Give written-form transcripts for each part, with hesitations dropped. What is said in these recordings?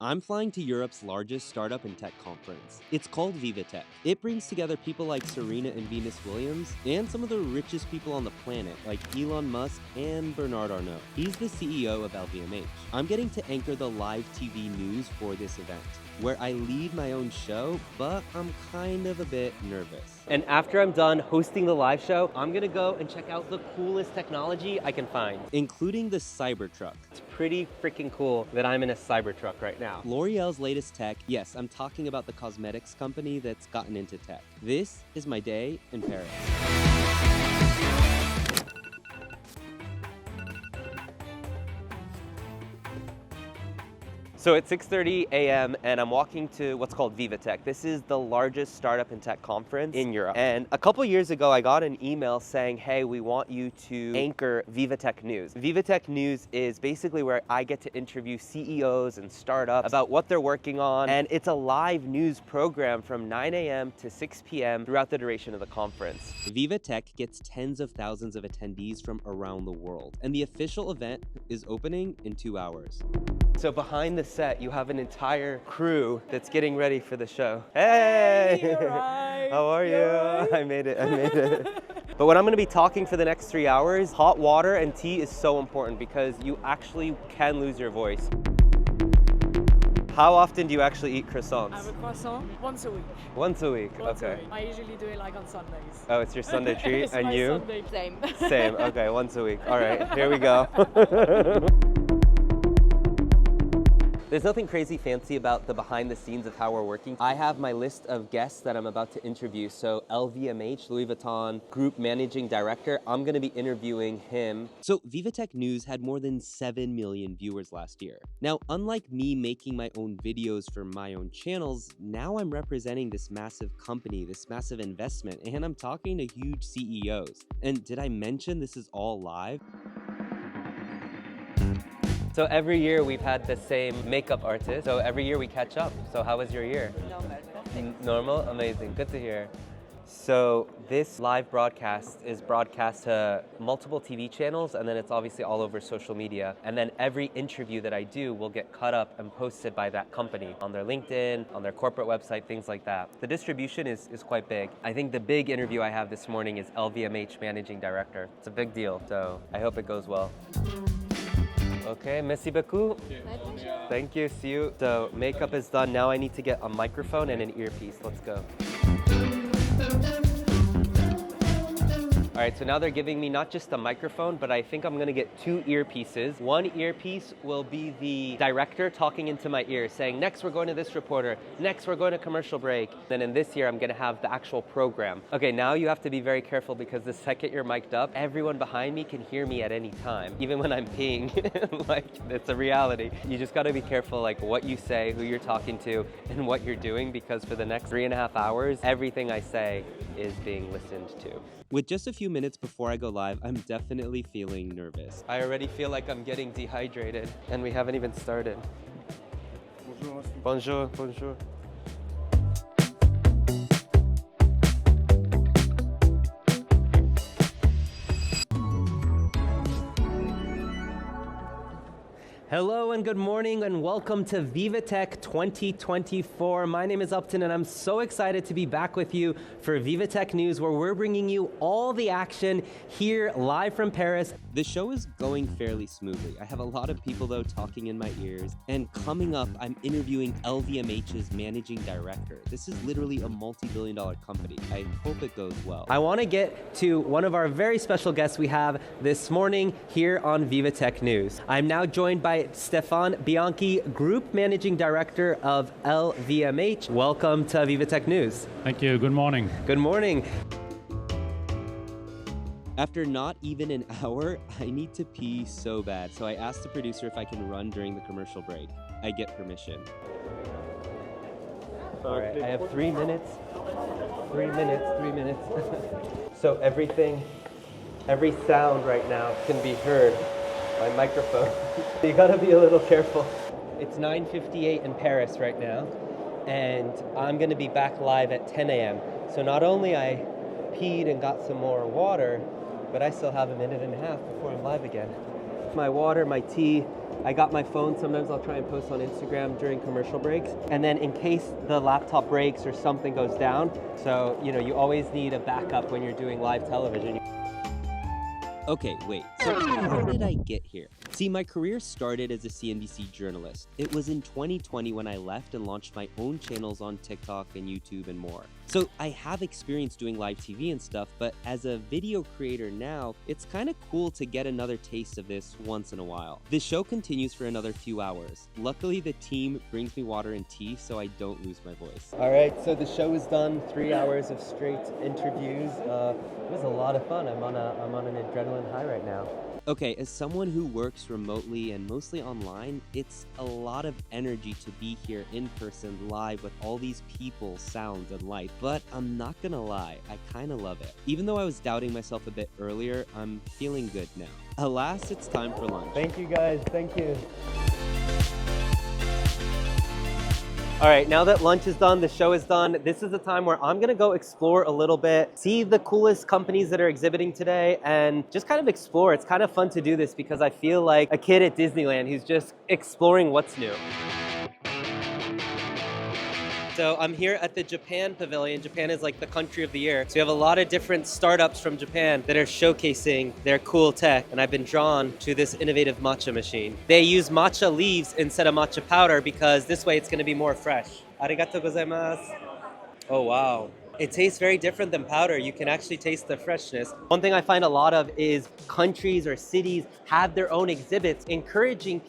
I'm flying to Europe's largest startup and tech conference. It's called VivaTech. It brings together people like Serena and Venus Williams and some of the richest people on the planet, like Elon Musk and Bernard Arnault. He's the CEO of LVMH. I'm getting to anchor the live TV news for this event, where I lead my own show, but I'm kind of a bit nervous. And after I'm done hosting the live show, I'm gonna go and check out the coolest technology I can find, including the Cybertruck. It's pretty freaking cool that I'm in a Cybertruck right now. L'Oreal's latest tech, yes, I'm talking about the cosmetics company that's gotten into tech. This is my day in Paris. So it's 6:30 a.m. and I'm walking to what's called VivaTech. This is the largest startup and tech conference in Europe. And a couple years ago, I got an email saying, hey, we want you to anchor VivaTech News. VivaTech News is basically where I get to interview CEOs and startups about what they're working on. And it's a live news program from 9 a.m. to 6 p.m. throughout the duration of the conference. VivaTech gets tens of thousands of attendees from around the world. And the official event is opening in 2 hours. So behind the set, you have an entire crew that's getting ready for the show. Hey! Right. How are you? Right. I made it. But when I'm gonna be talking for the next 3 hours, hot water and tea is so important because you actually can lose your voice. How often do you actually eat croissants? I have a croissant once a week. Once a week, Once a okay. week. I usually do it like on Sundays. Oh, it's your Sunday treat, It's and my you? Sunday. Same. Same, okay, once a week. All right, here we go. There's nothing crazy fancy about the behind the scenes of how we're working. I have my list of guests that I'm about to interview. So LVMH, Louis Vuitton Group Managing Director, I'm gonna be interviewing him. So VivaTech News had more than 7 million viewers last year. Now, unlike me making my own videos for my own channels, now I'm representing this massive company, this massive investment, and I'm talking to huge CEOs. And did I mention this is all live? So every year we've had the same makeup artist. So every year we catch up. So how was your year? Normal? Amazing. Good to hear. So this live broadcast is broadcast to multiple TV channels, and then it's obviously all over social media. And then every interview that I do will get cut up and posted by that company on their LinkedIn, on their corporate website, things like that. The distribution is quite big. I think the big interview I have this morning is LVMH Managing Director. It's a big deal, so I hope it goes well. Okay, merci beaucoup. Thank you, see you. So makeup is done. Now I need to get a microphone and an earpiece. Let's go. All right, so now they're giving me not just a microphone, but I think I'm gonna get 2 earpieces. One earpiece will be the director talking into my ear, saying, next we're going to this reporter, next we're going to commercial break. Then in this year, I'm gonna have the actual program. Okay, now you have to be very careful because the second you're mic'd up, everyone behind me can hear me at any time, even when I'm peeing. Like, it's a reality. You just gotta be careful like what you say, who you're talking to, and what you're doing, because for the next 3.5 hours, everything I say is being listened to. With just a few minutes before I go live, I'm definitely feeling nervous. I already feel like I'm getting dehydrated, and we haven't even started. Bonjour. Bonjour, bonjour. Hello and good morning and welcome to VivaTech 2024. My name is Uptin and I'm so excited to be back with you for VivaTech News, where we're bringing you all the action here live from Paris. The show is going fairly smoothly. I have a lot of people though talking in my ears, and coming up I'm interviewing LVMH's managing director. This is literally a multi-billion-dollar company. I hope it goes well. I want to get to one of our very special guests we have this morning here on VivaTech News. I'm now joined by Stefan Bianchi, Group Managing Director of LVMH. Welcome to VivaTech News. Thank you. Good morning. Good morning. After not even an hour, I need to pee so bad, so I asked the producer if I can run during the commercial break. I get permission. All right, I have 3 minutes. 3 minutes. So every sound right now can be heard by microphone. You gotta be a little careful. It's 9:58 in Paris right now, and I'm gonna be back live at 10 a.m. So not only I peed and got some more water, but I still have a minute and a half before I'm live again. my water, my tea. I got my phone. Sometimes I'll try and post on Instagram during commercial breaks. And then in case the laptop breaks or something goes down, so you always need a backup when you're doing live television. Okay, wait, so how did I get here? See, my career started as a CNBC journalist. It was in 2020 when I left and launched my own channels on TikTok and YouTube and more. So I have experience doing live TV and stuff, but as a video creator now, it's kind of cool to get another taste of this once in a while. The show continues for another few hours. Luckily, the team brings me water and tea so I don't lose my voice. All right, so the show is done. 3 hours of straight interviews. It was a lot of fun. I'm on an adrenaline high right now. Okay, as someone who works remotely and mostly online, it's a lot of energy to be here in person live with all these people, sounds, and light. But I'm not gonna lie, I kinda love it. Even though I was doubting myself a bit earlier, I'm feeling good now. Alas, it's time for lunch. Thank you guys, thank you. All right, now that lunch is done, the show is done, this is the time where I'm gonna go explore a little bit, see the coolest companies that are exhibiting today, and just kind of explore. It's kind of fun to do this because I feel like a kid at Disneyland who's just exploring what's new. So I'm here at the Japan Pavilion. Japan is like the country of the year. So you have a lot of different startups from Japan that are showcasing their cool tech. And I've been drawn to this innovative matcha machine. They use matcha leaves instead of matcha powder because this way it's gonna be more fresh. Arigatou gozaimasu. Oh, wow. It tastes very different than powder. You can actually taste the freshness. One thing I find a lot of is countries or cities have their own exhibits, encouraging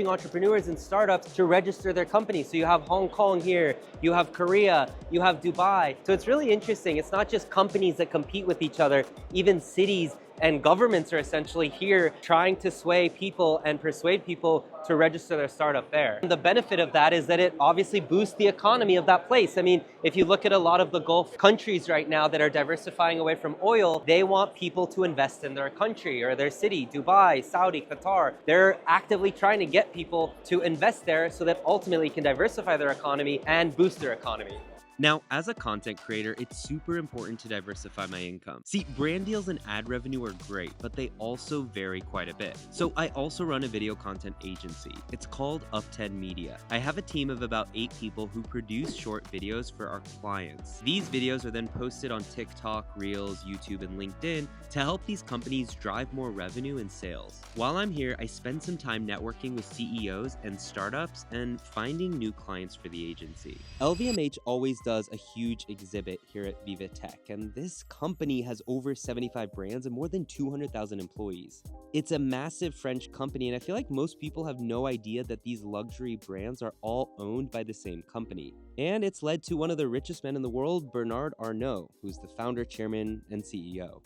entrepreneurs and startups to register their companies. So you have Hong Kong here, you have Korea, you have Dubai. So it's really interesting. It's not just companies that compete with each other, even cities and governments are essentially here trying to sway people and persuade people to register their startup there. And the benefit of that is that it obviously boosts the economy of that place. I mean, if you look at a lot of the Gulf countries right now that are diversifying away from oil, they want people to invest in their country or their city, Dubai, Saudi, Qatar. They're actively trying to get people to invest there so that ultimately can diversify their economy and boost their economy. Now, as a content creator, it's super important to diversify my income. See, brand deals and ad revenue are great, but they also vary quite a bit. So I also run a video content agency. It's called Uptin Media. I have a team of about 8 people who produce short videos for our clients. These videos are then posted on TikTok, Reels, YouTube, and LinkedIn to help these companies drive more revenue and sales. While I'm here, I spend some time networking with CEOs and startups and finding new clients for the agency. LVMH always does a huge exhibit here at VivaTech, and this company has over 75 brands and more than 200,000 employees. It's a massive French company, and I feel like most people have no idea that these luxury brands are all owned by the same company. And it's led to one of the richest men in the world, Bernard Arnault, who's the founder, chairman, and CEO.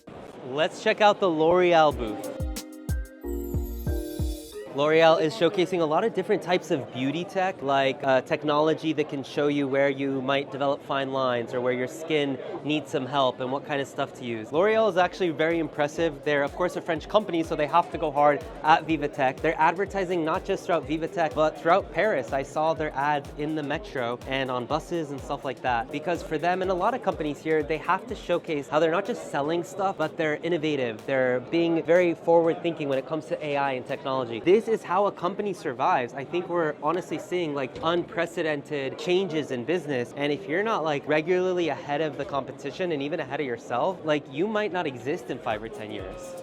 Let's check out the L'Oreal booth. L'Oreal is showcasing a lot of different types of beauty tech, like technology that can show you where you might develop fine lines or where your skin needs some help and what kind of stuff to use. L'Oreal is actually very impressive. They're, of course, a French company, so they have to go hard at VivaTech. They're advertising not just throughout VivaTech, but throughout Paris. I saw their ads in the metro and on buses and stuff like that. Because for them and a lot of companies here, they have to showcase how they're not just selling stuff, but they're innovative. They're being very forward-thinking when it comes to AI and technology. This is how a company survives. I think we're honestly seeing like unprecedented changes in business. And if you're not like regularly ahead of the competition and even ahead of yourself, like you might not exist in 5 or 10 years.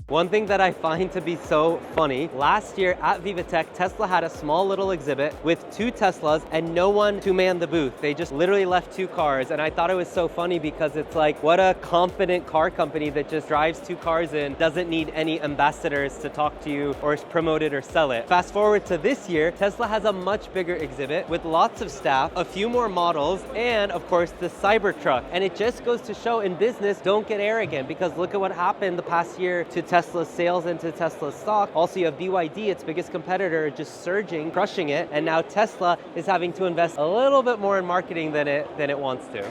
One thing that I find to be so funny, last year at VivaTech, Tesla had a small little exhibit with 2 Teslas and no one to man the booth. They just literally left 2 cars. And I thought it was so funny because it's like, what a confident car company that just drives 2 cars in, doesn't need any ambassadors to talk to you or promote it or sell it. Fast forward to this year, Tesla has a much bigger exhibit with lots of staff, a few more models, and of course the Cybertruck. And it just goes to show in business, don't get arrogant, because look at what happened the past year to Tesla's sales and to Tesla's stock. Also, you have BYD, its biggest competitor, just surging, crushing it. And now Tesla is having to invest a little bit more in marketing than it wants to.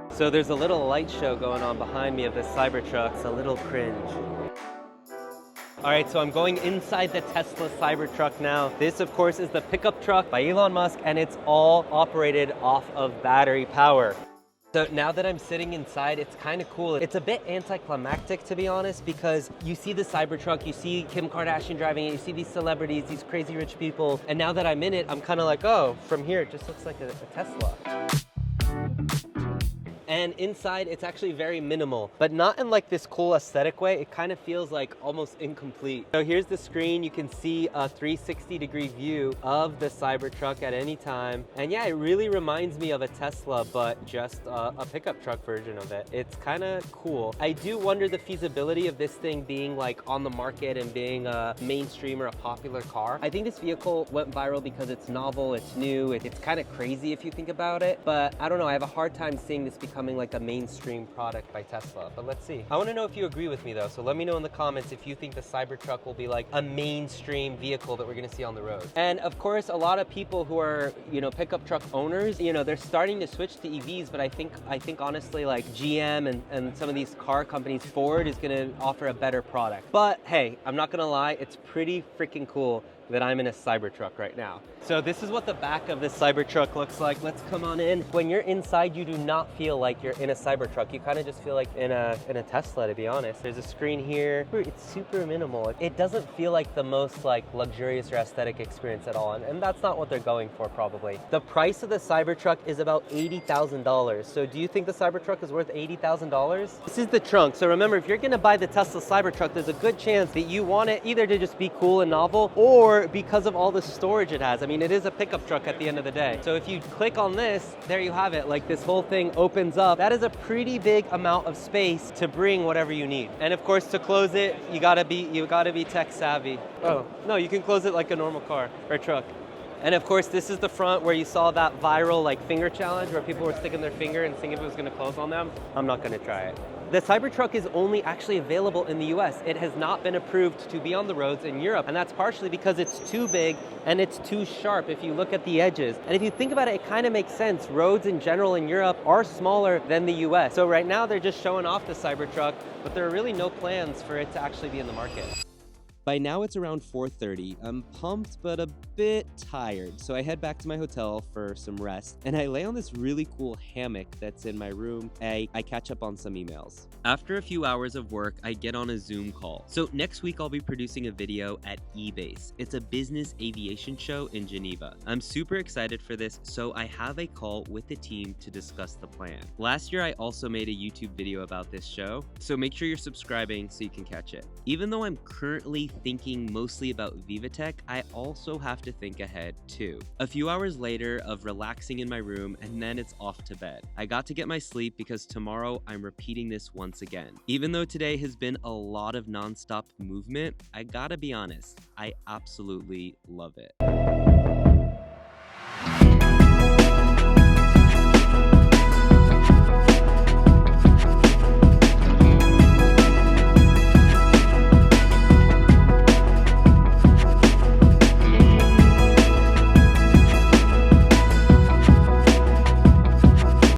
So there's a little light show going on behind me of this Cybertruck. It's a little cringe. All right, so I'm going inside the Tesla Cybertruck now. This, of course, is the pickup truck by Elon Musk, and it's all operated off of battery power. So now that I'm sitting inside, it's kind of cool. It's a bit anticlimactic, to be honest, because you see the Cybertruck, you see Kim Kardashian driving it, you see these celebrities, these crazy rich people, and now that I'm in it, I'm kind of like, oh, from here, it just looks like a Tesla. And inside, it's actually very minimal, but not in like this cool aesthetic way. It kind of feels like almost incomplete. So here's the screen. You can see a 360-degree view of the Cybertruck at any time. And yeah, it really reminds me of a Tesla, but just a pickup truck version of it. It's kind of cool. I do wonder the feasibility of this thing being like on the market and being a mainstream or a popular car. I think this vehicle went viral because it's novel, it's new, it's kind of crazy if you think about it. But I don't know, I have a hard time seeing this becoming like a mainstream product by Tesla, but let's see. I want to know if you agree with me though, so let me know in the comments if you think the Cybertruck will be like a mainstream vehicle that we're going to see on the road. And of course, a lot of people who are, pickup truck owners, they're starting to switch to EVs, but I think honestly, like GM and some of these car companies, Ford is going to offer a better product. But hey, I'm not going to lie, it's pretty freaking cool that I'm in a Cybertruck right now. So this is what the back of this Cybertruck looks like. Let's come on in. When you're inside, you do not feel like you're in a Cybertruck. You kind of just feel like in a Tesla, to be honest. There's a screen here. It's super minimal. It doesn't feel like the most like luxurious or aesthetic experience at all. And that's not what they're going for probably. The price of the Cybertruck is about $80,000. So do you think the Cybertruck is worth $80,000? This is the trunk. So remember, if you're gonna buy the Tesla Cybertruck, there's a good chance that you want it either to just be cool and novel, or because of all the storage it has. I mean, it is a pickup truck at the end of the day. So if you click on this, there you have it. Like this whole thing opens up. That is a pretty big amount of space to bring whatever you need. And of course, to close it, you gotta be tech savvy. Oh, no, you can close it like a normal car or truck. And of course, this is the front where you saw that viral like finger challenge where people were sticking their finger and seeing if it was gonna close on them. I'm not gonna try it. The Cybertruck is only actually available in the US. It has not been approved to be on the roads in Europe, and that's partially because it's too big and it's too sharp if you look at the edges. And if you think about it, it kind of makes sense. Roads in general in Europe are smaller than the US. So right now they're just showing off the Cybertruck, but there are really no plans for it to actually be in the market. By now it's around 4:30. I'm pumped, but a bit tired. So I head back to my hotel for some rest, and I lay on this really cool hammock that's in my room. I catch up on some emails. After a few hours of work, I get on a Zoom call. So next week I'll be producing a video at eBase. It's a business aviation show in Geneva. I'm super excited for this, so I have a call with the team to discuss the plan. Last year I also made a YouTube video about this show, so make sure you're subscribing so you can catch it. Even though I'm currently thinking mostly about VivaTech, I also have to think ahead too. A few hours later of relaxing in my room, and then it's off to bed. I got to get my sleep because tomorrow I'm repeating this once again. Even though today has been a lot of nonstop movement, I gotta be honest, I absolutely love it.